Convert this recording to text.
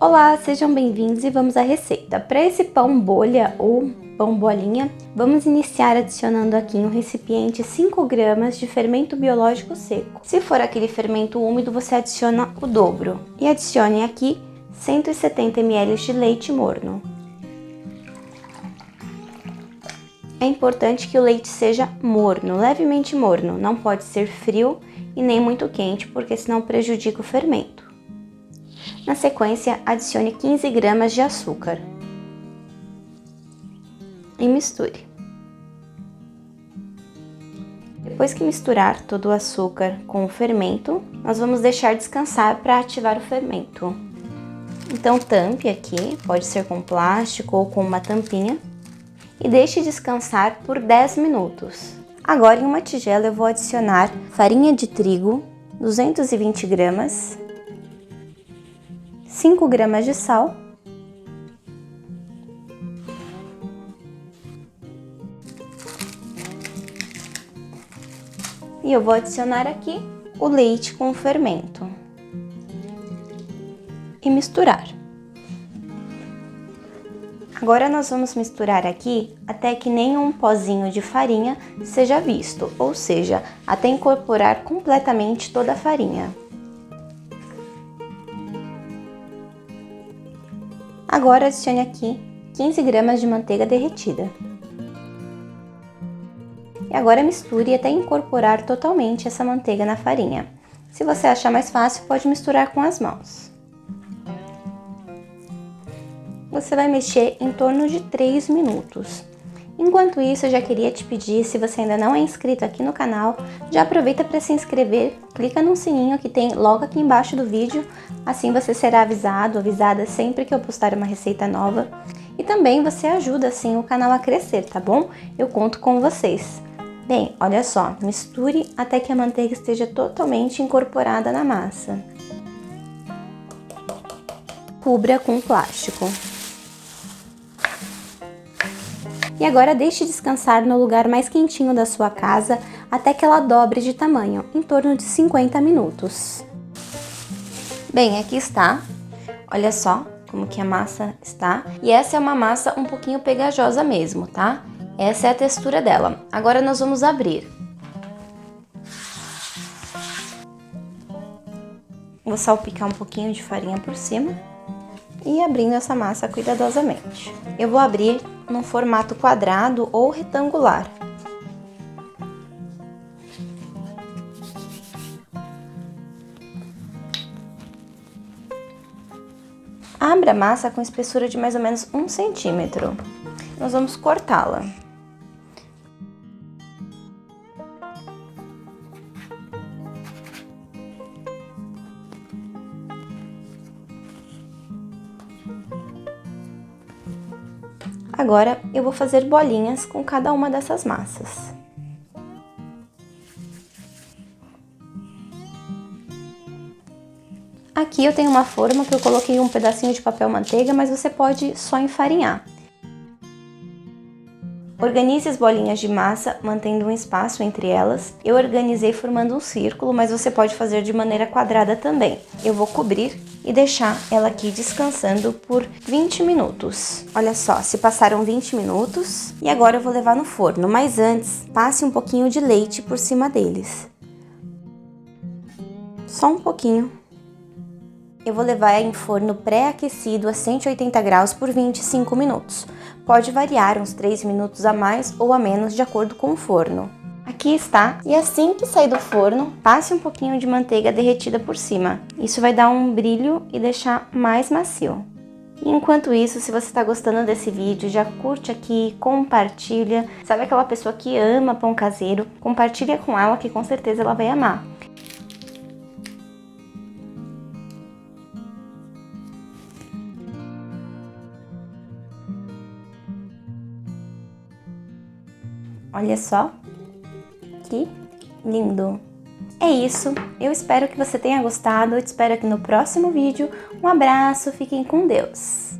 Olá, sejam bem-vindos e vamos à receita. Para esse pão bolha ou pão bolinha, vamos iniciar adicionando aqui em um recipiente 5 gramas de fermento biológico seco. Se for aquele fermento úmido, você adiciona o dobro. E adicione aqui 170 ml de leite morno. É importante que o leite seja morno, levemente morno, não pode ser frio e nem muito quente, porque senão prejudica o fermento. Na sequência, adicione 15 gramas de açúcar e misture. Depois que misturar todo o açúcar com o fermento, nós vamos deixar descansar para ativar o fermento. Então tampe aqui, pode ser com plástico ou com uma tampinha, e deixe descansar por 10 minutos. Agora em uma tigela eu vou adicionar farinha de trigo, 220 gramas, 5 gramas de sal, e eu vou adicionar aqui o leite com o fermento e misturar. Agora nós vamos misturar aqui até que nenhum pozinho de farinha seja visto, ou seja, até incorporar completamente toda a farinha. Agora adicione aqui 15 gramas de manteiga derretida. E agora misture até incorporar totalmente essa manteiga na farinha. Se você achar mais fácil, pode misturar com as mãos. Você vai mexer em torno de 3 minutos. Enquanto isso, eu já queria te pedir, se você ainda não é inscrito aqui no canal, já aproveita para se inscrever, clica no sininho que tem logo aqui embaixo do vídeo, assim você será avisada sempre que eu postar uma receita nova. E também você ajuda assim o canal a crescer, tá bom? Eu conto com vocês. Bem, olha só, misture até que a manteiga esteja totalmente incorporada na massa. Cubra com plástico. E agora deixe descansar no lugar mais quentinho da sua casa até que ela dobre de tamanho, em torno de 50 minutos. Bem, aqui está. Olha só como que a massa está. E essa é uma massa um pouquinho pegajosa mesmo, tá? Essa é a textura dela. Agora nós vamos abrir. Vou salpicar um pouquinho de farinha por cima e abrindo essa massa cuidadosamente. Eu vou abrir num formato quadrado ou retangular. Abra a massa com espessura de mais ou menos 1 centímetro. Nós vamos cortá-la. Agora eu vou fazer bolinhas com cada uma dessas massas. Aqui eu tenho uma forma que eu coloquei um pedacinho de papel manteiga, mas você pode só enfarinhar. Organize as bolinhas de massa, mantendo um espaço entre elas. Eu organizei formando um círculo, mas você pode fazer de maneira quadrada também. Eu vou cobrir e deixar ela aqui descansando por 20 minutos. Olha só, se passaram 20 minutos e agora eu vou levar no forno, mas antes, passe um pouquinho de leite por cima deles. Só um pouquinho. Eu vou levar em forno pré-aquecido a 180 graus por 25 minutos. Pode variar uns 3 minutos a mais ou a menos de acordo com o forno. Aqui está, e assim que sair do forno, passe um pouquinho de manteiga derretida por cima. Isso vai dar um brilho e deixar mais macio. E enquanto isso, se você está gostando desse vídeo, já curte aqui, compartilha. Sabe aquela pessoa que ama pão caseiro? Compartilha com ela que com certeza ela vai amar. Olha só, que lindo! É isso, eu espero que você tenha gostado, eu te espero aqui no próximo vídeo. Um abraço, fiquem com Deus!